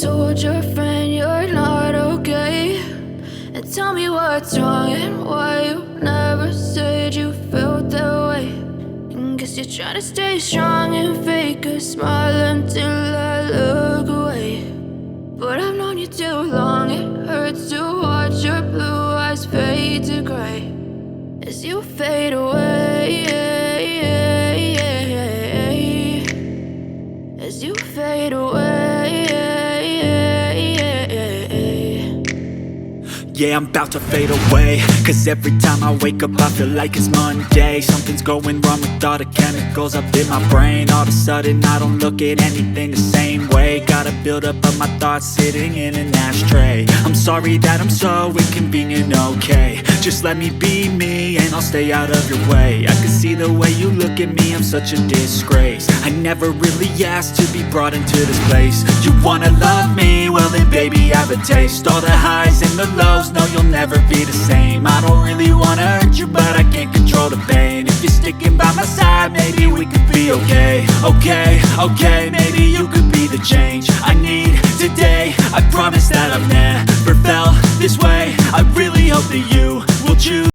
told your friend you're not okay? And tell me what's wrong and why you never said you felt that way. And guess you're trying to stay strong and fake a smile until I look away. But I've known you too long, it hurts to watch your blue eyes fade to gray as you fade away, as you fade away. Yeah, I'm about to fade away, cause every time I wake up I feel like it's Monday. Something's going wrong with all the chemicals up in my brain. All of a sudden I don't look at anything the same way. Gotta build up of my thoughts sitting in an ashtray. I'm sorry that I'm so inconvenient, okay? Just let me be me and I'll stay out of your way. I can see the way you look at me, I'm such a disgrace. I never really asked to be brought into this place. You wanna love me? Well then baby I have a taste. All the highs and the lows, no you'll never be the same. I don't really wanna hurt you but I can't control the pain. If you're sticking by my side maybe we could be okay. Okay, maybe you could be the change I need today. I promise that I've never felt this way. I really hope that you will choose.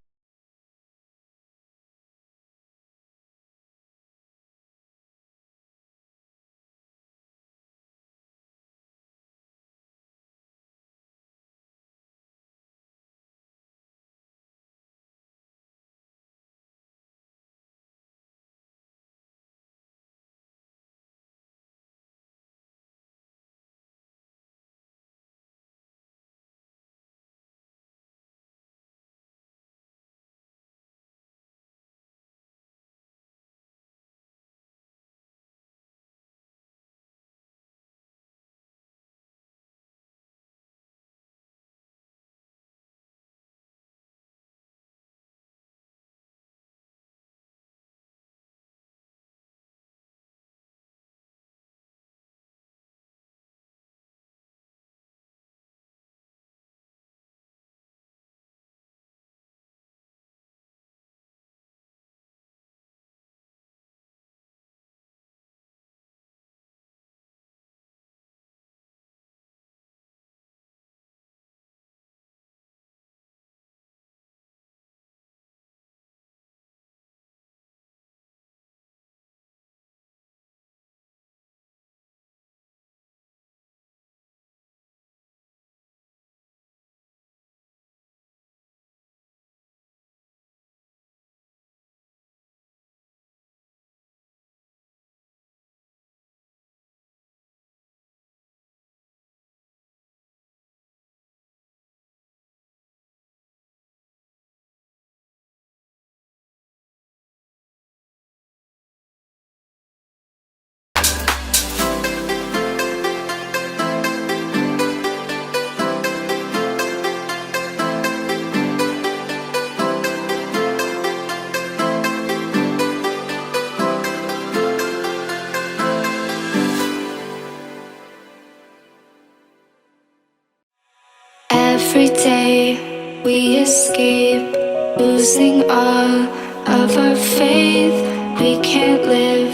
Every day we escape, losing all of our faith. We can't live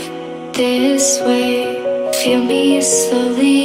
this way. Feel me slowly